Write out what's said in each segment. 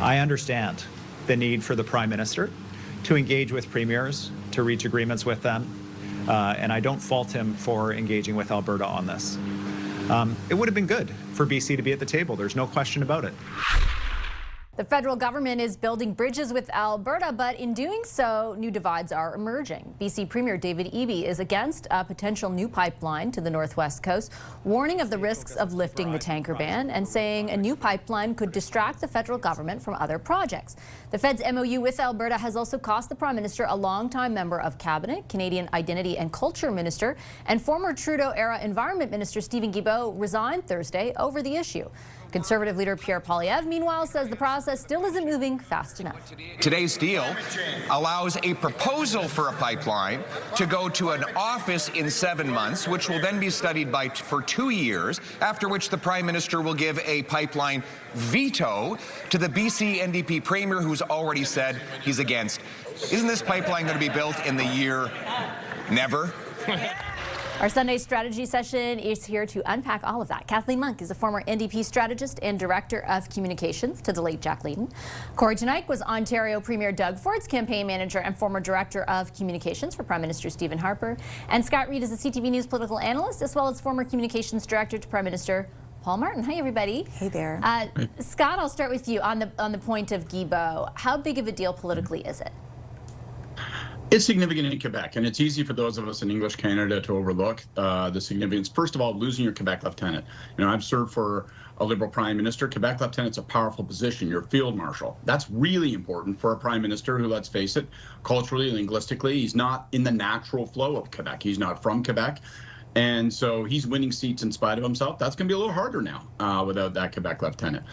I understand the need for the Prime Minister to engage with premiers, to reach agreements with them, and I don't fault him for engaging with Alberta on this. It would have been good for BC to be at the table. There's no question about it. The federal government is building bridges with Alberta, but in doing so, new divides are emerging. BC Premier David Eby is against a potential new pipeline to the northwest coast, warning of the risks of lifting the tanker ban and saying a new pipeline could distract the federal government from other projects. The Fed's MOU with Alberta has also cost the Prime Minister a longtime member of Cabinet, Canadian Identity and Culture Minister, and former Trudeau-era Environment Minister Steven Gibeau resigned Thursday over the issue. Conservative leader Pierre Poilievre, meanwhile, says the process still isn't moving fast enough. Today's deal allows a proposal for a pipeline to go to an office in 7 months, which will then be studied for 2 years, after which the Prime Minister will give a pipeline veto to the BC NDP Premier, who's already said he's against. Isn't this pipeline going to be built in the year never? Our Sunday strategy session is here to unpack all of that. Kathleen Monk is a former NDP strategist and director of communications to the late Jack Layton. Kory Teneycke was Ontario Premier Doug Ford's campaign manager and former director of communications for Prime Minister Stephen Harper. And Scott Reid is a CTV News political analyst, as well as former communications director to Prime Minister Paul Martin. Hi, everybody. Hey there. Scott, I'll start with you on the point of Gibeau. How big of a deal politically is it? It's significant in Quebec, and it's easy for those of us in English Canada to overlook the significance. First of all, losing your Quebec lieutenant. I've served for a Liberal Prime Minister. Quebec lieutenant's a powerful position. You're field marshal. That's really important for a Prime Minister who, let's face it, culturally, linguistically, he's not in the natural flow of Quebec. He's not from Quebec. And so he's winning seats in spite of himself. That's going to be a little harder now without that Quebec lieutenant.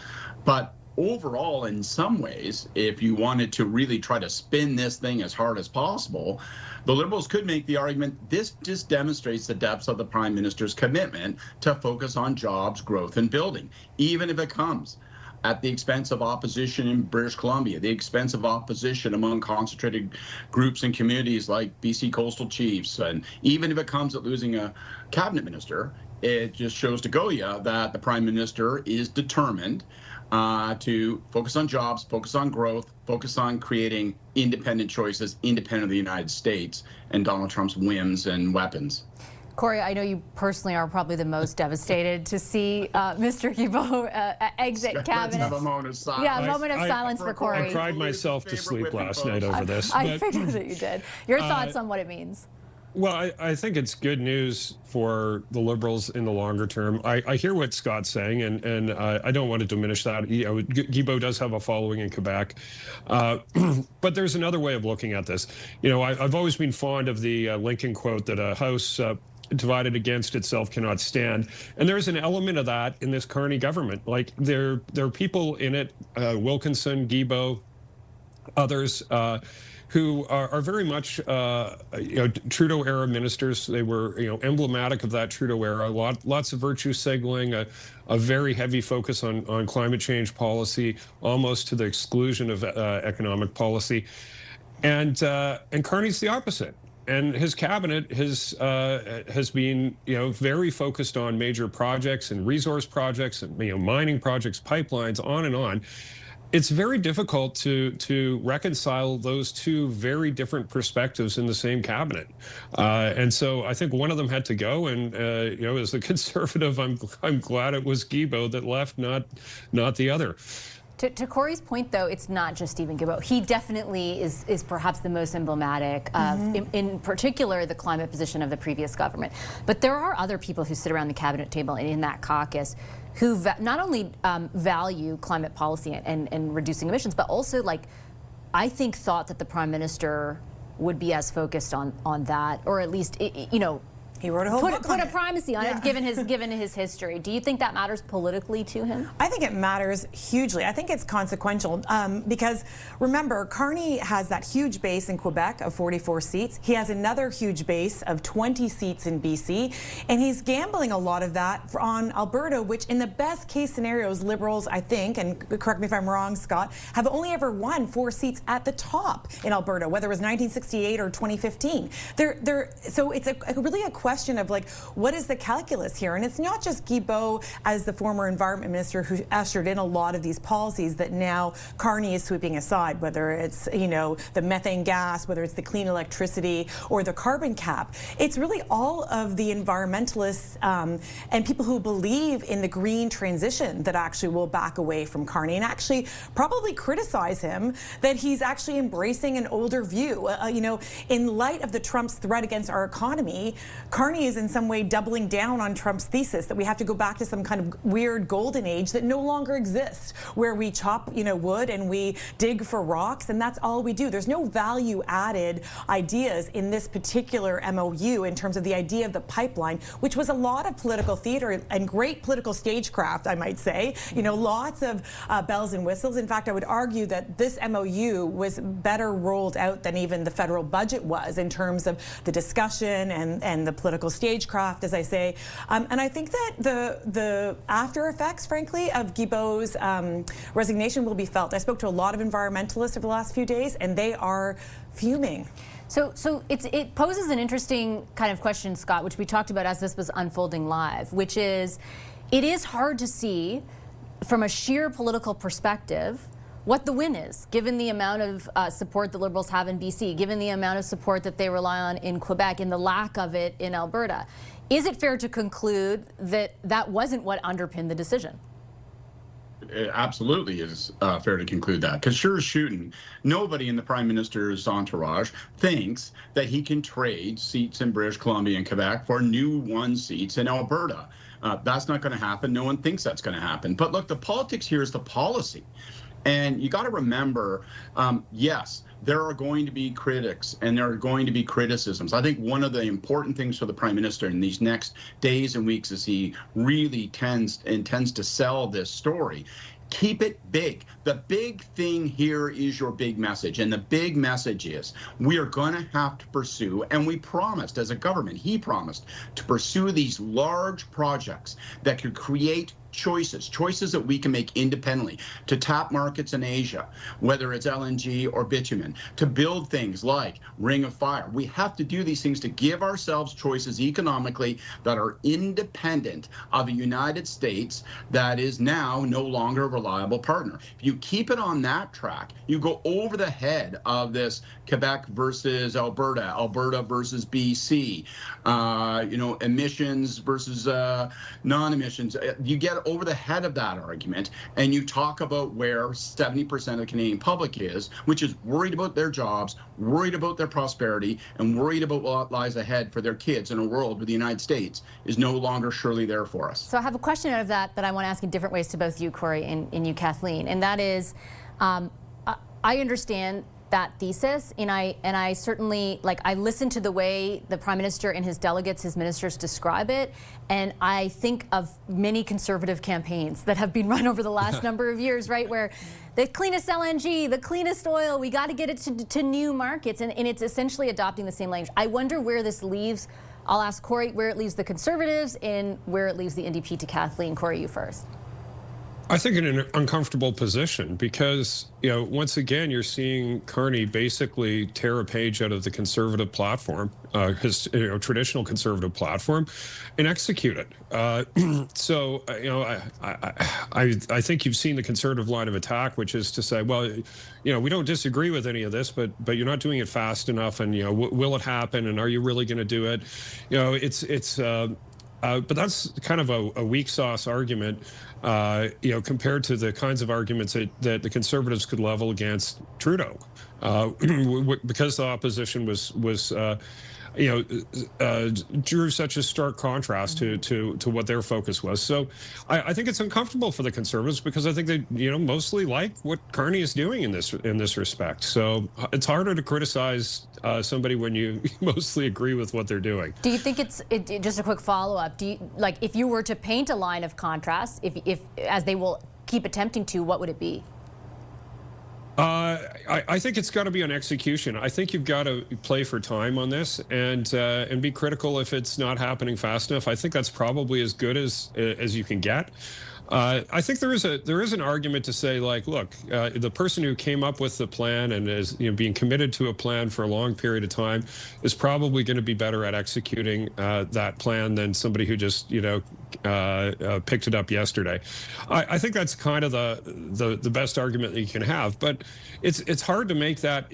But overall, in some ways, if you wanted to really try to spin this thing as hard as possible, the Liberals could make the argument this just demonstrates the depths of the Prime Minister's commitment to focus on jobs, growth, and building, even if it comes at the expense of opposition in British Columbia, the expense of opposition among concentrated groups and communities like BC Coastal Chiefs, and even if it comes at losing a cabinet minister. It just shows to Goya that the Prime Minister is determined to focus on jobs, focus on growth, focus on creating independent choices, independent of the United States and Donald Trump's whims and weapons. Kory, I know you personally are probably the most devastated to see Mr. Gibeau exit cabinet. Let's have a moment of silence. Yeah, a moment of silence for Kory. I cried myself to sleep last night over this. I figured that you did. Your thoughts on what it means? Well, I think it's good news for the Liberals in the longer term. I hear what Scott's saying, and I don't want to diminish that. Gibeau does have a following in Quebec. But there's another way of looking at this. I've always been fond of the Lincoln quote that a house divided against itself cannot stand. And there's an element of that in this Carney government. Like, there are people in it, Wilkinson, Gibeau, others, who are very much Trudeau-era ministers. They were emblematic of that Trudeau era. Lots of virtue signaling, a very heavy focus on climate change policy, almost to the exclusion of economic policy. And Carney's the opposite. And his cabinet has been very focused on major projects and resource projects and mining projects, pipelines, on and on. It's very difficult to reconcile those two very different perspectives in the same cabinet, and so I think one of them had to go. And as a conservative, I'm glad it was Gibeau that left, not the other. To Kory's point, though, it's not just Steven Gibeau. He definitely is perhaps the most emblematic of, in particular, the climate position of the previous government. But there are other people who sit around the cabinet table and in that caucus who not only value climate policy and reducing emissions, but also, I think, thought that the Prime Minister would be as focused on that, or at least, he wrote a whole book on it. Put a primacy on it, given his history. Do you think that matters politically to him? I think it matters hugely. I think it's consequential because, remember, Carney has that huge base in Quebec of 44 seats. He has another huge base of 20 seats in BC, and he's gambling a lot of that on Alberta, which in the best case scenarios, Liberals, I think, and correct me if I'm wrong, Scott, have only ever won 4 seats at the top in Alberta, whether it was 1968 or 2015. So it's really a question question of like, what is the calculus here? And it's not just Gibeau as the former environment minister who ushered in a lot of these policies that now Carney is sweeping aside, whether it's, you know, the methane gas, whether it's the clean electricity or the carbon cap. It's really all of the environmentalists and people who believe in the green transition that actually will back away from Carney and actually probably criticize him that he's actually embracing an older view. You know, in light of the Trump's threat against our economy, Carney is in some way doubling down on Trump's thesis that we have to go back to some kind of weird golden age that no longer exists, where we chop, you know, wood and we dig for rocks, and that's all we do. There's no value added ideas in this particular MOU in terms of the idea of the pipeline, which was a lot of political theater and great political stagecraft, I might say. You know, lots of bells and whistles. In fact, I would argue that this MOU was better rolled out than even the federal budget was in terms of the discussion and the political stagecraft, as I say. And I think that the after effects, frankly, of Gibeau's resignation will be felt. I spoke to a lot of environmentalists over the last few days, and they are fuming. So it poses an interesting kind of question, Scott, which we talked about as this was unfolding live, which is, it is hard to see from a sheer political perspective what the win is, given the amount of support the Liberals have in BC, given the amount of support that they rely on in Quebec, and the lack of it in Alberta. Is it fair to conclude that that wasn't what underpinned the decision? It absolutely is fair to conclude that, because sure as shooting, nobody in the Prime Minister's entourage thinks that he can trade seats in British Columbia and Quebec for new won seats in Alberta. That's not going to happen. No one thinks that's going to happen. But look, the politics here is the policy. And you got to remember, yes, there are going to be critics and there are going to be criticisms. I think one of the important things for the Prime Minister in these next days and weeks as he really intends to sell this story, keep it big. The big thing here is your big message. And the big message is we are going to have to pursue, and we promised as a government, he promised to pursue these large projects that could create choices that we can make independently, to tap markets in Asia, whether it's LNG or bitumen, to build things like Ring of Fire. We have to do these things to give ourselves choices economically that are independent of a United States that is now no longer a reliable partner. If you keep it on that track, you go over the head of this Quebec versus Alberta, Alberta versus BC, you know, emissions versus non-emissions. You get over the head of that argument, and you talk about where 70% of the Canadian public is, which is worried about their jobs, worried about their prosperity, and worried about what lies ahead for their kids in a world where the United States is no longer surely there for us. So I have a question out of that I want to ask in different ways to both you, Kory, and you, Kathleen, and that is, I understand that thesis, and I certainly, like, I listen to the way the Prime Minister and his delegates, his ministers describe it, and I think of many Conservative campaigns that have been run over the last number of years, right, where the cleanest LNG, the cleanest oil, we got to get it to new markets, and it's essentially adopting the same language. I wonder where this leaves, I'll ask Kory, where it leaves the Conservatives and where it leaves the NDP to Kathleen. Kory, you first. I think in an uncomfortable position because, you know, once again, you're seeing Carney basically tear a page out of the Conservative platform, his traditional Conservative platform, and execute it. So, you know, I think you've seen the Conservative line of attack, which is to say, well, you know, we don't disagree with any of this, but you're not doing it fast enough, and, you know, will it happen, and are you really going to do it? You know, but that's kind of a weak sauce argument, you know, compared to the kinds of arguments that the Conservatives could level against Trudeau, because the opposition was you know, drew such a stark contrast to what their focus was. So I think it's uncomfortable for the Conservatives because I think they, you know, mostly like what Carney is doing in this respect. So it's harder to criticize somebody when you mostly agree with what they're doing. Do you think just a quick follow-up, do you, like, if you were to paint a line of contrast, if as they will keep attempting to, what would it be? I think it's got to be on execution. I think you've got to play for time on this and be critical if it's not happening fast enough. I think that's probably as good as you can get. I think there is an argument to say, like, look, the person who came up with the plan and is being committed to a plan for a long period of time is probably going to be better at executing that plan than somebody who just picked it up yesterday. I think that's kind of the best argument that you can have, but it's hard to make that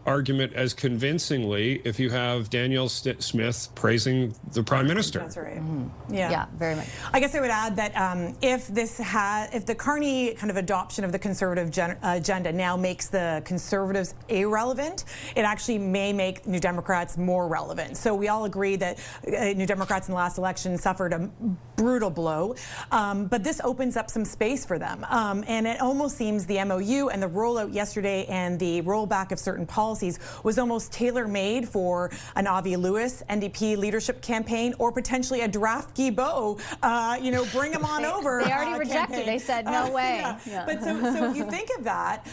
argument as convincingly if you have Danielle Smith praising the Prime Minister. That's right. Yeah, very much. I guess I would add that if the Carney kind of adoption of the Conservative agenda now makes the Conservatives irrelevant, it actually may make New Democrats more relevant. So we all agree that New Democrats in the last election suffered a brutal blow, but this opens up some space for them. And it almost seems the MOU and the rollout yesterday and the rollback of certain policies was almost tailor-made for an Avi Lewis NDP leadership campaign, or potentially a draft Gibeau, bring them on over. They already rejected. Campaign. They said no way. Yeah. But so if you think of that,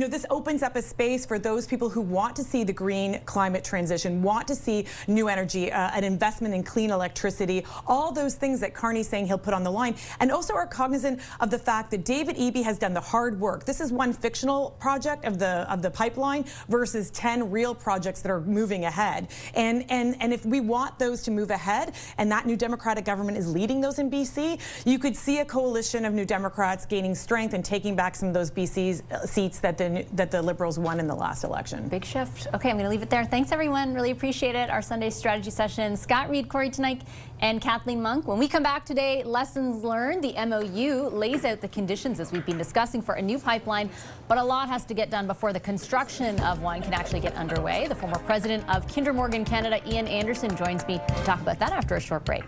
this opens up a space for those people who want to see the green climate transition, want to see new energy, an investment in clean electricity, all those things that Carney's saying he'll put on the line, and also are cognizant of the fact that David Eby has done the hard work. This is one fictional project of the pipeline versus 10 real projects that are moving ahead. And if we want those to move ahead, and that new Democratic government is leading those in BC, you could see a coalition of New Democrats gaining strength and taking back some of those BC seats that the Liberals won in the last election. Big shift. Okay, I'm going to leave it there. Thanks, everyone. Really appreciate it. Our Sunday strategy session. Scott Reid, Kory Teneycke, and Kathleen Monk. When we come back today, lessons learned. The MOU lays out the conditions, as we've been discussing, for a new pipeline, but a lot has to get done before the construction of one can actually get underway. The former president of Kinder Morgan Canada, Ian Anderson, joins me to talk about that after a short break.